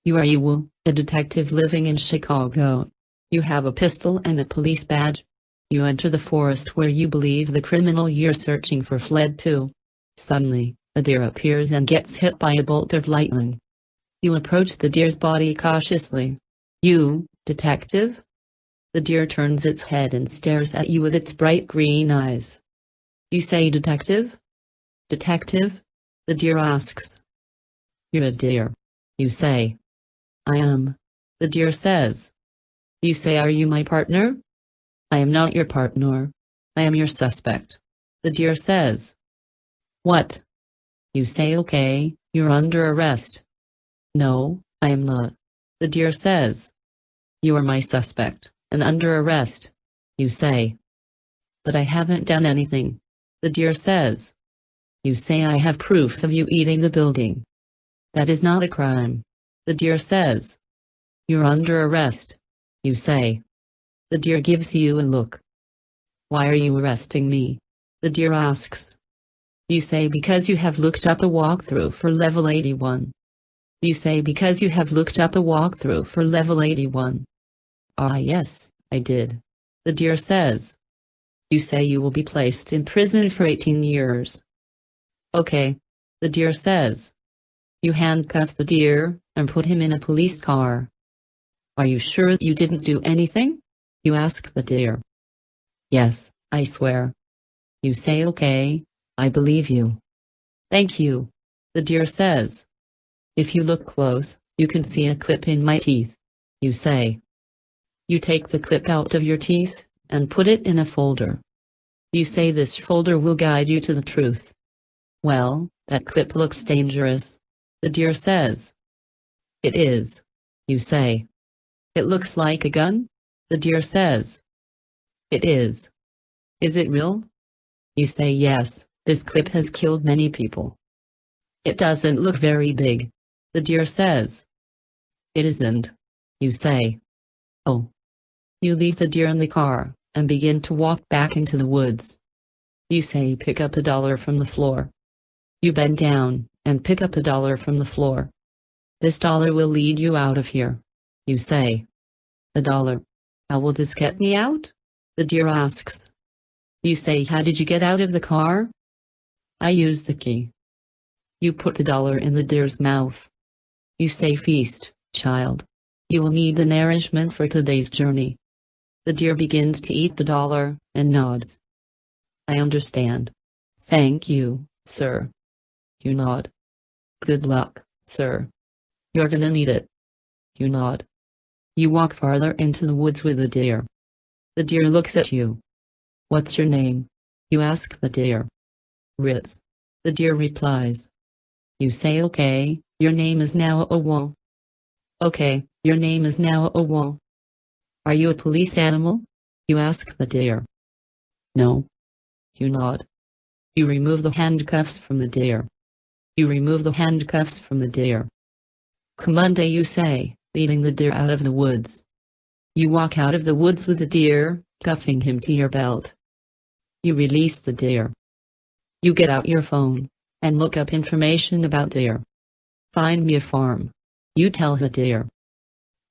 You are Yu, a detective living in Chicago. You have a pistol and a police badge. You enter the forest where you believe the criminal you're searching for fled to. Suddenly, a deer appears and gets hit by a bolt of lightning. You approach the deer's body cautiously. You, detective? The deer turns its head and stares at you with its bright green eyes. You say, detective? Detective? The deer asks. You're a deer. You say. I am. The deer says. You say, are you my partner? I am not your partner. I am your suspect. The deer says. What? You say, okay, you're under arrest. No, I am not. The deer says. You are my suspect, and under arrest. You say. But I haven't done anything. The deer says. You say I have proof of you eating the building. That is not a crime. The deer says. You're under arrest. You say. The deer gives you a look. Why are you arresting me? The deer asks. You say because you have looked up a walkthrough for level 81. You say because you have looked up a walkthrough for level 81. Ah yes, I did. The deer says. You say you will be placed in prison for 18 years. Okay. The deer says. You handcuff the deer, and put him in a police car. Are you sure you didn't do anything? You ask the deer. Yes, I swear. You say okay, I believe you. Thank you. The deer says. If you look close, you can see a clip in my teeth. You say. You take the clip out of your teeth, and put it in a folder. You say this folder will guide you to the truth. Well, that clip looks dangerous. The deer says. It is. You say. It looks like a gun? The deer says. It is. Is it real? You say yes, this clip has killed many people. It doesn't look very big. The deer says. It isn't. You say. Oh. You leave the deer in the car, and begin to walk back into the woods. You say pick up $1 from the floor. You bend down, and pick up $1 from the floor. This dollar will lead you out of here. You say. $1. How will this get me out? The deer asks. You say how did you get out of the car? I used the key. You put the $1 in the deer's mouth. You say feast, child. You will need the nourishment for today's journey. The deer begins to eat the $1, and nods. I understand. Thank you, sir. You nod. Good luck, sir. You're gonna need it. You nod. You walk farther into the woods with the deer. The deer looks at you. What's your name? You ask the deer. Ritz. The deer replies. You say okay, your name is now Owo. Okay, your name is now Owo. Are you a police animal? You ask the deer. No. You nod. You remove the handcuffs from the deer. You remove the handcuffs from the deer. Commande, you say, leading the deer out of the woods. You walk out of the woods with the deer, cuffing him to your belt. You release the deer. You get out your phone, and look up information about deer. Find me a farm. You tell the deer.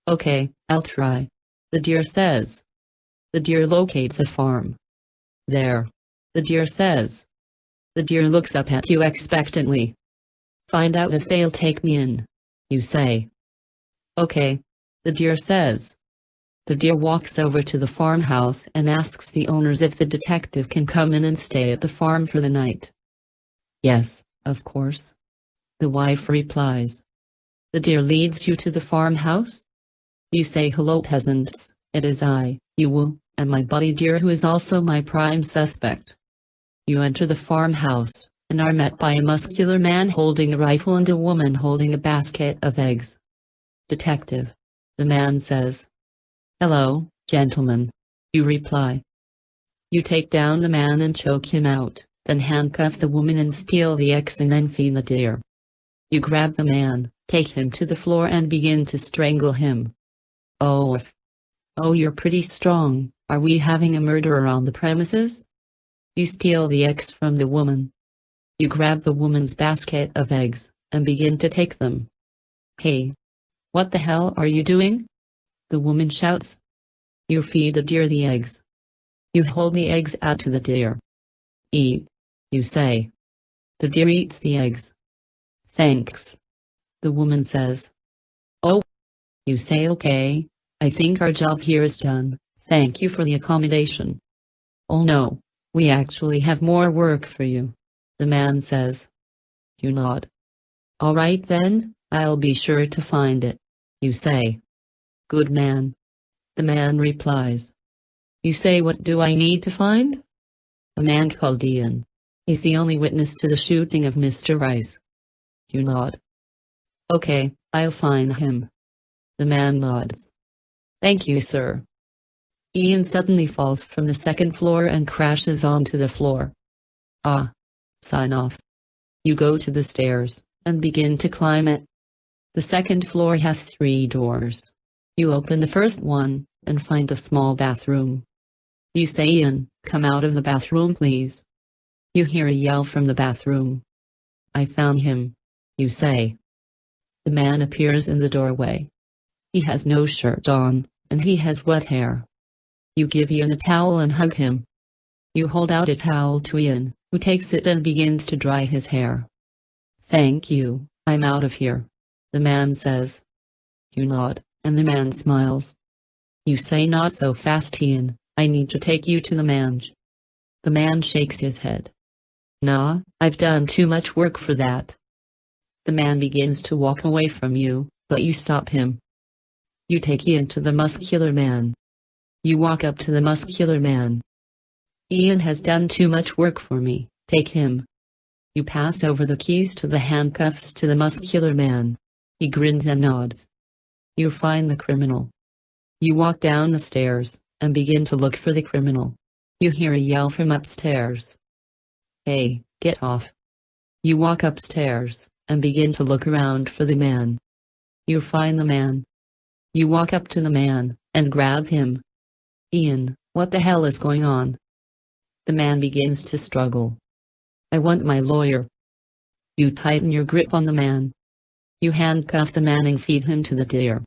Okay, I'll try. The deer says. The deer locates a farm. There. The deer says. The deer looks up at you expectantly. Find out if they'll take me in. You say. Okay. The deer says. The deer walks over to the farmhouse and asks the owners if the detective can come in and stay at the farm for the night. Yes, of course. The wife replies. The deer leads you to the farmhouse. You say hello peasants, it is I, Yu, and my buddy deer who is also my prime suspect. You enter the farmhouse, and are met by a muscular man holding a rifle and a woman holding a basket of eggs. Detective. The man says. Hello, gentlemen. You reply. You take down the man and choke him out, then handcuff the woman and steal the eggs and then feed the deer. You grab the man, take him to the floor and begin to strangle him. Oh, you're pretty strong. Are we having a murderer on the premises? You steal the eggs from the woman. You grab the woman's basket of eggs, and begin to take them. Hey. What the hell are you doing? The woman shouts. You feed the deer the eggs. You hold the eggs out to the deer. Eat, you say. The deer eats the eggs. Thanks. The woman says. Oh. You say okay, I think our job here is done, thank you for the accommodation. Oh no, we actually have more work for you. The man says. You nod. Alright then, I'll be sure to find it. You say. Good man. The man replies. You say what do I need to find? A man called Ian. He's the only witness to the shooting of Mr. Rice. You nod. Okay, I'll find him. The man nods. Thank you, sir. Ian suddenly falls from the second floor and crashes onto the floor. Ah. Sign off. You go to the stairs and begin to climb it. The second floor has 3 doors. You open the first one and find a small bathroom. You say, Ian, come out of the bathroom please. You hear a yell from the bathroom. I found him. You say. The man appears in the doorway. He has no shirt on, and he has wet hair. You give Ian a towel and hug him. You hold out a towel to Ian, who takes it and begins to dry his hair. Thank you, I'm out of here. The man says. You nod, and the man smiles. You say not so fast, Ian, I need to take you to the manj. The man shakes his head. Nah, I've done too much work for that. The man begins to walk away from you, but you stop him. You take Ian to the muscular man. You walk up to the muscular man. Ian has done too much work for me, take him. You pass over the keys to the handcuffs to the muscular man. He grins and nods. You find the criminal. You walk down the stairs, and begin to look for the criminal. You hear a yell from upstairs. Hey, get off. You walk upstairs, and begin to look around for the man. You find the man. You walk up to the man, and grab him. Ian, what the hell is going on? The man begins to struggle. I want my lawyer. You tighten your grip on the man. You handcuff the man and feed him to the deer.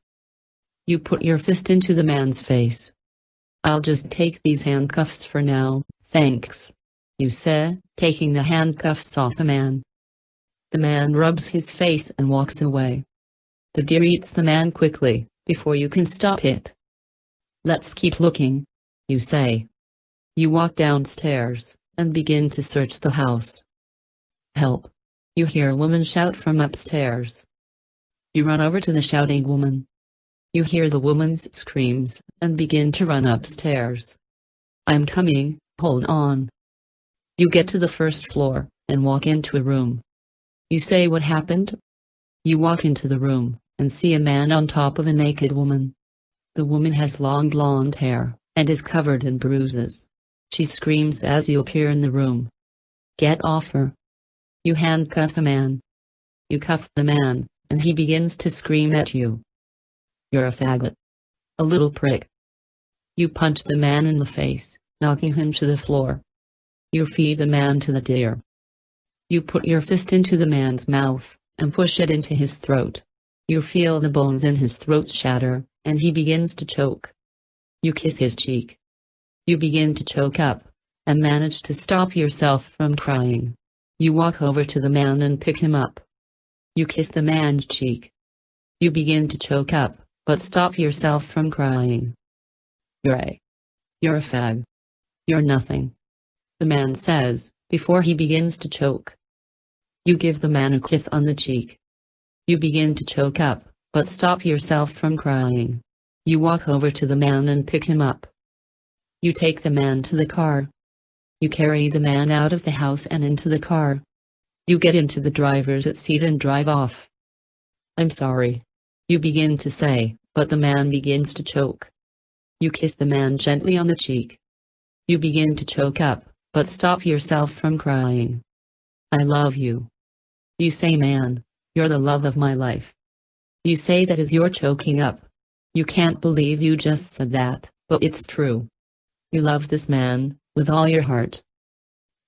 You put your fist into the man's face. I'll just take these handcuffs for now, thanks. You say, taking the handcuffs off the man. The man rubs his face and walks away. The deer eats the man quickly, before you can stop it. Let's keep looking, you say. You walk downstairs, and begin to search the house. Help! You hear a woman shout from upstairs. You run over to the shouting woman. You hear the woman's screams, and begin to run upstairs. I'm coming, hold on. You get to the first floor, and walk into a room. You say what happened? You walk into the room, and see a man on top of a naked woman. The woman has long blonde hair, and is covered in bruises. She screams as you appear in the room. Get off her. You handcuff the man. You cuff the man, and he begins to scream at you. You're a faggot. A little prick. You punch the man in the face, knocking him to the floor. You feed the man to the deer. You put your fist into the man's mouth, and push it into his throat. You feel the bones in his throat shatter, and he begins to choke. You kiss his cheek. You begin to choke up, and manage to stop yourself from crying. You walk over to the man and pick him up. You kiss the man's cheek. You begin to choke up, but stop yourself from crying. You're a fag. You're nothing. The man says, before he begins to choke. You give the man a kiss on the cheek. You begin to choke up, but stop yourself from crying. You walk over to the man and pick him up. You take the man to the car. You carry the man out of the house and into the car. You get into the driver's seat and drive off. I'm sorry. You begin to say, but the man begins to choke. You kiss the man gently on the cheek. You begin to choke up, but stop yourself from crying. I love you. You say, man, you're the love of my life. You say that as you're choking up. You can't believe you just said that, but it's true. You love this man, with all your heart.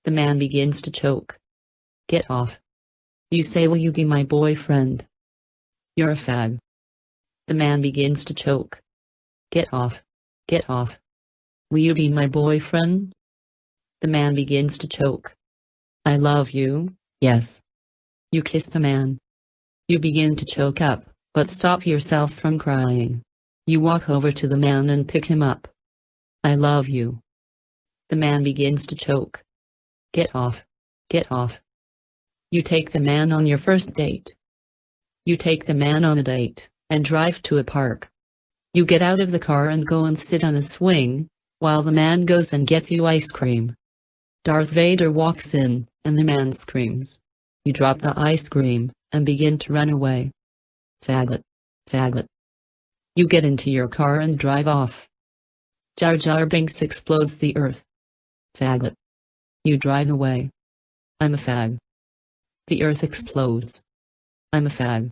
The man begins to choke. Get off. You say, will you be my boyfriend? You're a fag. The man begins to choke. Get off. Get off. Will you be my boyfriend? The man begins to choke. I love you, yes. You kiss the man. You begin to choke up, but stop yourself from crying. You walk over to the man and pick him up. I love you. The man begins to choke. Get off. Get off. You take the man on your first date. You take the man on a date, and drive to a park. You get out of the car and go and sit on a swing, while the man goes and gets you ice cream. Darth Vader walks in, and the man screams. You drop the ice cream, and begin to run away. Faggot. Faggot. You get into your car and drive off. Jar Jar Binks explodes the earth. Faggot. You drive away. I'm a fag. The earth explodes. I'm a fag.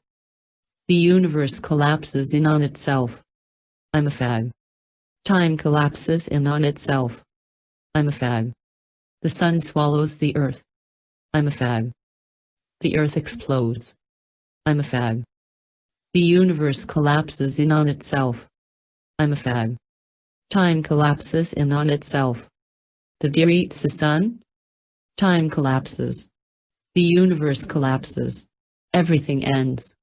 The universe collapses in on itself. I'm a fag. Time collapses in on itself. I'm a fag. The sun swallows the earth. I'm a fag. The earth explodes. I'm a fag. The universe collapses in on itself. I'm a fag. Time collapses in on itself. The deer eats the sun. Time collapses. The universe collapses. Everything ends.